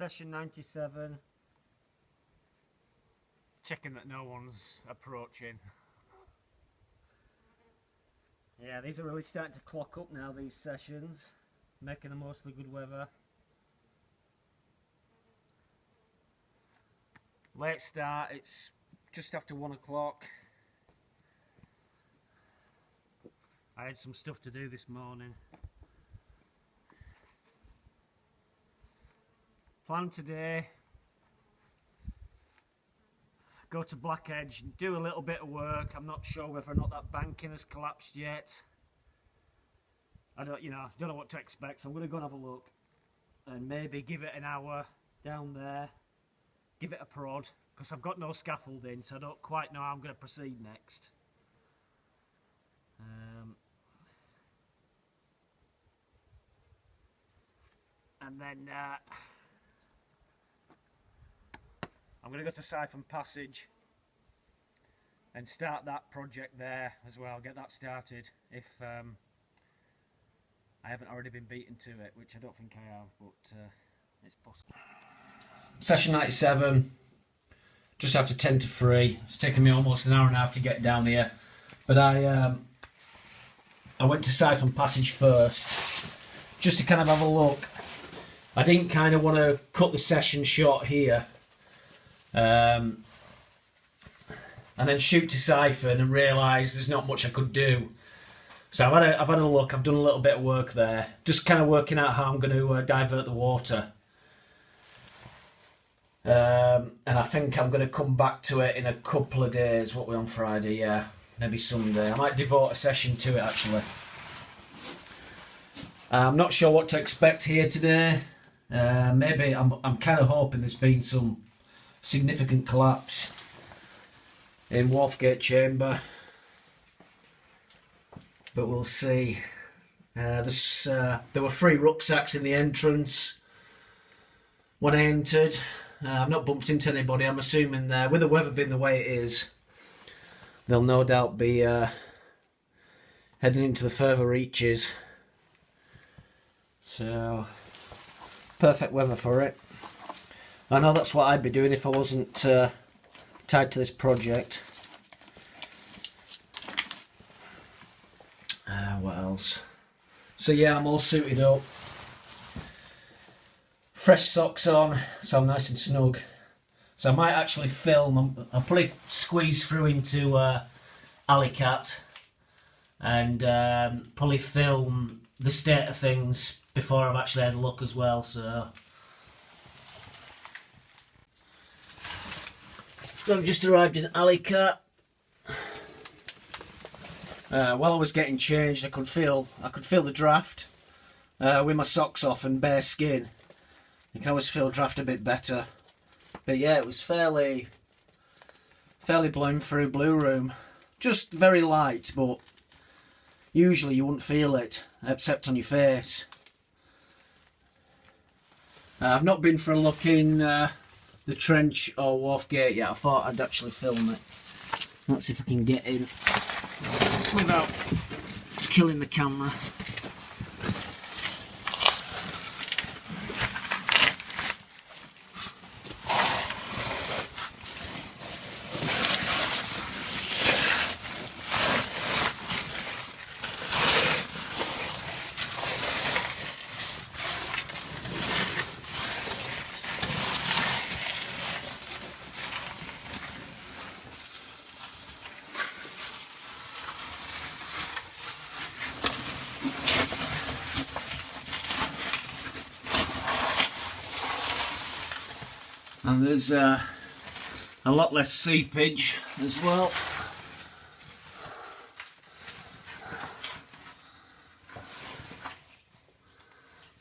Session 97. Checking that no one's approaching. Yeah, these are really starting to clock up now, these sessions. Making the most of the good weather. Late start, it's just after 1 o'clock. I had some stuff to do this morning. Plan today, go to Black Edge and do a little bit of work. I'm not sure whether or not that banking has collapsed yet. I don't know what to expect, so I'm going to go and have a look and maybe give it an hour down there, give it a prod, because I've got no scaffolding, so I don't quite know how I'm going to proceed next. And then I'm going to go to Siphon Passage and start that project there as well, get that started if I haven't already been beaten to it, which I don't think I have, but it's possible. Session 97, just after 10 to 3. It's taken me almost an hour and a half to get down here, but I went to Siphon Passage first, just to kind of have a look. I didn't kind of want to cut the session short here, and then shoot to Siphon and realise there's not much I could do. So I've had a look, I've done a little bit of work there, just kind of working out how I'm going to divert the water. And I think I'm going to come back to it in a couple of days. What we're on Friday, yeah, maybe Sunday. I might devote a session to it actually. I'm not sure what to expect here today. Maybe I'm kind of hoping there's been some significant collapse in Wharfgate Chamber, but we'll see. There were 3 rucksacks in the entrance when I entered. I've not bumped into anybody. I'm assuming with the weather being the way it is, they'll no doubt be heading into the further reaches. So, perfect weather for it. I know that's what I'd be doing if I wasn't tied to this project. What else? So yeah, I'm all suited up. Fresh socks on, so I'm nice and snug. So I might actually film. I'll probably squeeze through into Alleycat and probably film the state of things before I've actually had a look as well. So I've just arrived in Alleycat. While I was getting changed, I could feel the draft with my socks off and bare skin. You can always feel draft a bit better. But yeah, it was fairly blown through Blue Room. Just very light, but usually you wouldn't feel it, except on your face. I've not been for a look in the trench or Wharfgate yet. I thought I'd actually film it. Let's see if I can get in without killing the camera. And there's a lot less seepage as well.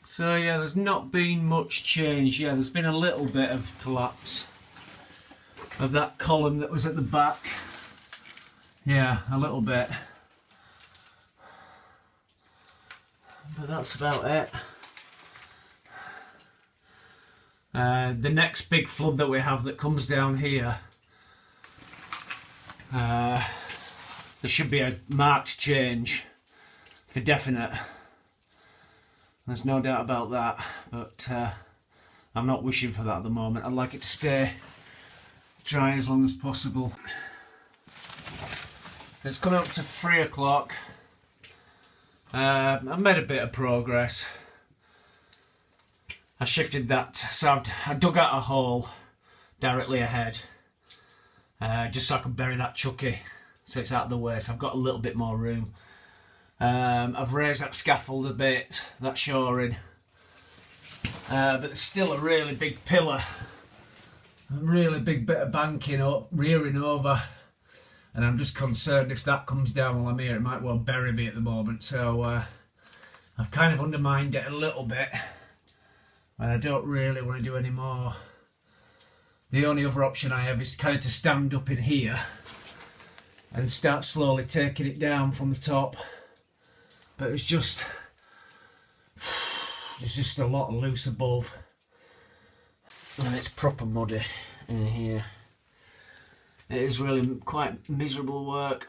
So yeah, there's not been much change. Yeah, there's been a little bit of collapse of that column that was at the back. Yeah, a little bit. But that's about it. The next big flood that we have that comes down here, there should be a marked change for definite. There's no doubt about that, but I'm not wishing for that at the moment. I'd like it to stay dry as long as possible. It's come up to 3 o'clock. I've made a bit of progress. I shifted that, so I dug out a hole directly ahead, just so I can bury that chucky, so it's out of the way, so I've got a little bit more room. I've raised that scaffold a bit, that shoring, but there's still a really big pillar, a really big bit of banking up, rearing over, and I'm just concerned if that comes down while I'm here, it might well bury me at the moment, so I've kind of undermined it a little bit, and I don't really want to do any more. The only other option I have is kind of to stand up in here and start slowly taking it down from the top. But it's just, there's just a lot of loose above. And it's proper muddy in here. It is really quite miserable work.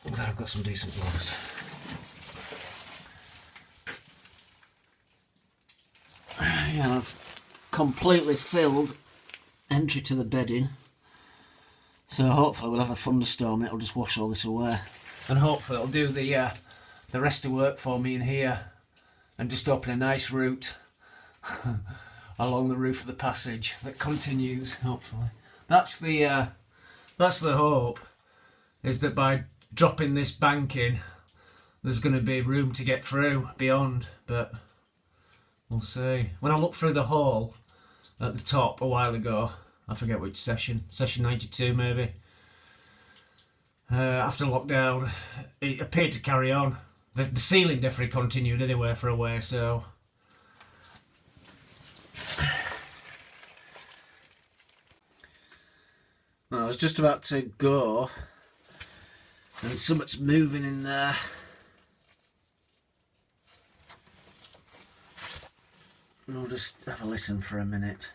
I'm glad I've got some decent gloves. Yeah, I've completely filled entry to the bedding, so hopefully we'll have a thunderstorm and it'll just wash all this away, and hopefully it'll do the rest of work for me in here and just open a nice route along the roof of the passage that continues. Hopefully that's the hope, is that by dropping this banking there's going to be room to get through beyond, but we'll see. When I looked through the hole at the top a while ago, I forget which session 92 maybe, after lockdown, it appeared to carry on. The ceiling definitely continued anyway for a way, so well, I was just about to go and something's moving in there. We'll just have a listen for a minute.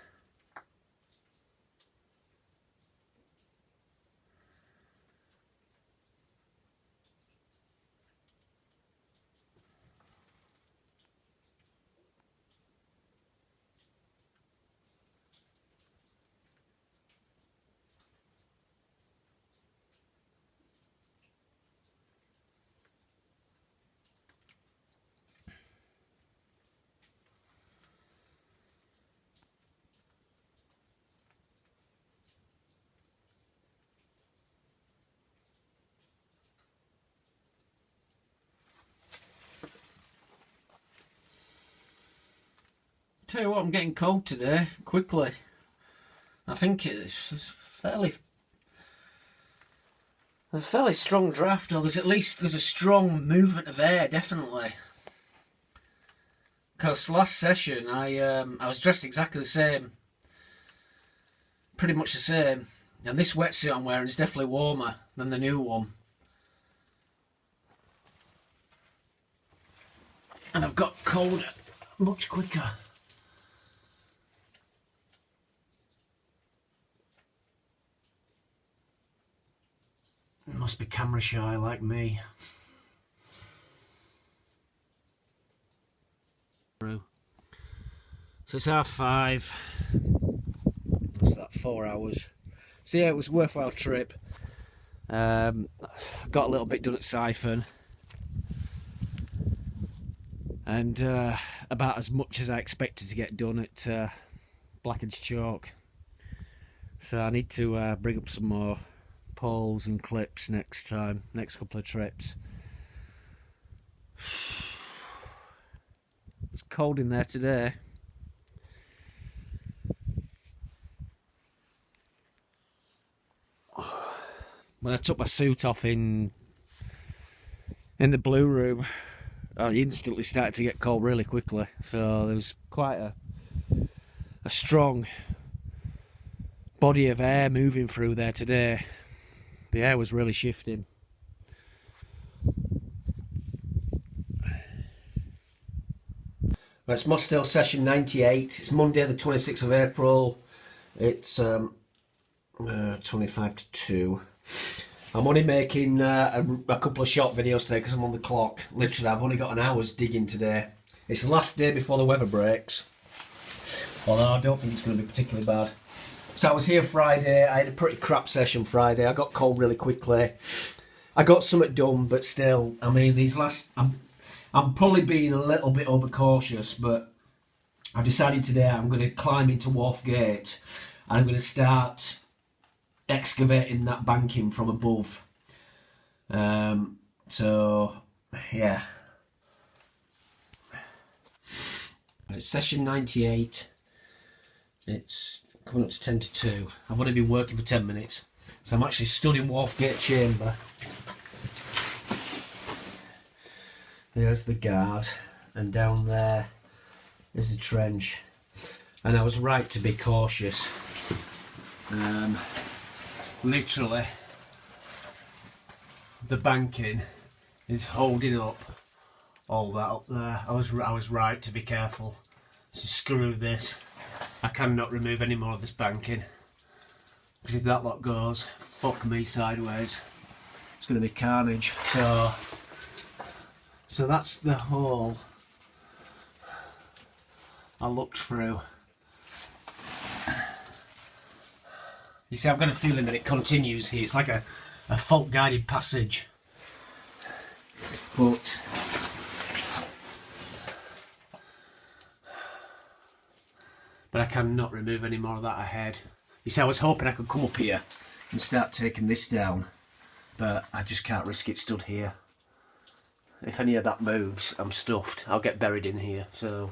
Tell you what, I'm getting cold today, quickly. I think it's a fairly strong draft, or there's a strong movement of air, definitely. Because last session I was dressed exactly the same, pretty much the same, and this wetsuit I'm wearing is definitely warmer than the new one. And I've got colder much quicker. Must be camera shy like me. So it's 5:30. What's that? 4 hours. So yeah, it was a worthwhile trip. Got a little bit done at Siphon, and about as much as I expected to get done at Blackhead's Chalk. So I need to bring up some more poles and clips next couple of trips. It's cold in there today. When I took my suit off in the blue room, I instantly started to get cold really quickly, so there was quite a strong body of air moving through there today. The air was really shifting. Well, it's Mossdale Session 98. It's Monday the 26th of April. It's 25 to 2. I'm only making a couple of short videos today because I'm on the clock. Literally, I've only got an hour's digging today. It's the last day before the weather breaks. Although I don't think it's going to be particularly bad. So I was here Friday. I had a pretty crap session Friday. I got cold really quickly. I got something done, but still, I mean, these last... I'm probably being a little bit overcautious, but I've decided today I'm going to climb into Wharf Gate and I'm going to start excavating that banking from above. So, yeah. It's session 98. It's coming up to 10 to 2. I've only been working for 10 minutes. So I'm actually stood in Wharf Gate Chamber. There's the guard. And down there is the trench. And I was right to be cautious. Literally, the banking is holding up all that up there. I was right to be careful. So screw this. I cannot remove any more of this banking, because if that lot goes, fuck me sideways. It's going to be carnage. So that's the hole I looked through. You see, I've got a feeling that it continues here. It's like a fault guided passage. But I cannot remove any more of that ahead. You see, I was hoping I could come up here and start taking this down, but I just can't risk it stood here. If any of that moves, I'm stuffed. I'll get buried in here. So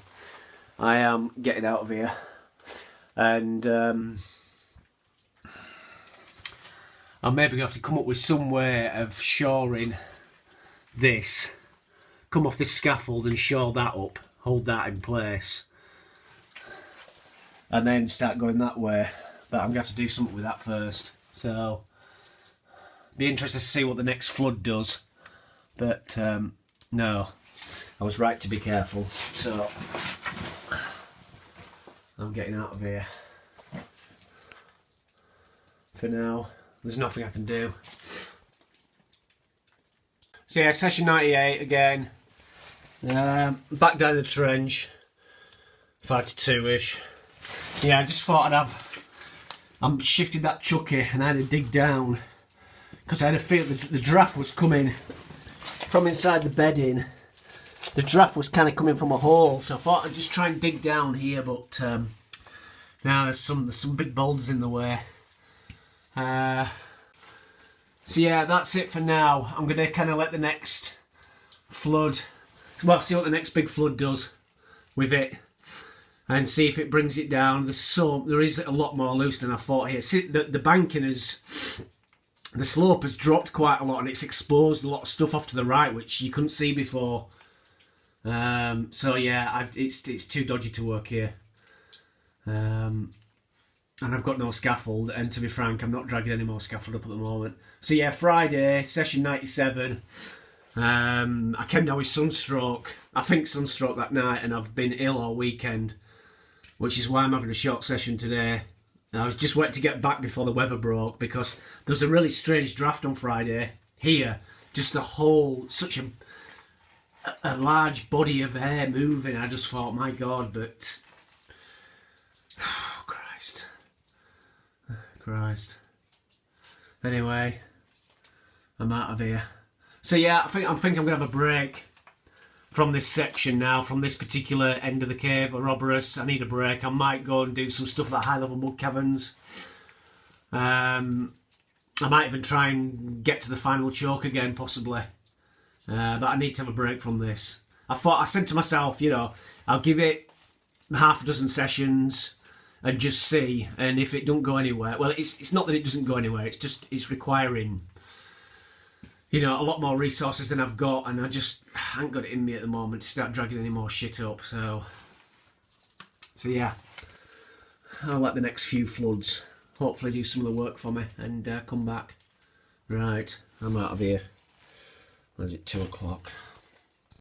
I am getting out of here. And I'm maybe going to have to come up with some way of shoring this. Come off this scaffold and shore that up. Hold that in place. And then start going that way. But I'm going to have to do something with that first. So, be interested to see what the next flood does. But, no. I was right to be careful. So, I'm getting out of here. For now, there's nothing I can do. So yeah, session 98 again. Back down the trench. 5 to 2-ish. Yeah, I just thought I'm shifted that chucky and I had to dig down because I had a feel the draft was coming from inside the bedding. The draft was kind of coming from a hole, so I thought I'd just try and dig down here, but now there's some big boulders in the way. So yeah, that's it for now. I'm going to kind of let the next flood, well, see what the next big flood does with it. And see if it brings it down. There is a lot more loose than I thought here. See, the banking is, the slope has dropped quite a lot, and it's exposed a lot of stuff off to the right, which you couldn't see before. So yeah, it's too dodgy to work here. And I've got no scaffold, and to be frank, I'm not dragging any more scaffold up at the moment. So yeah, Friday, session 97. I came down with sunstroke. I think sunstroke that night, and I've been ill all weekend, which is why I'm having a short session today. I was just waiting to get back before the weather broke, because there was a really strange draft on Friday here. Just the whole, such a large body of air moving. I just thought, my God, but Christ. Anyway, I'm out of here. So yeah, I think I'm gonna have a break from this section now, from this particular end of the cave, Ouroboros. I need a break. I might go and do some stuff like high level mud caverns. I might even try and get to the final choke again, possibly. But I need to have a break from this. I said to myself, you know, I'll give it half a dozen sessions and just see. And if it don't go anywhere, well, it's not that it doesn't go anywhere. It's just it's requiring, you know, a lot more resources than I've got, and I just haven't got it in me at the moment to start dragging any more shit up. So yeah, I'll let the next few floods hopefully do some of the work for me and come back. Right, I'm out of here. What is it, 2 o'clock?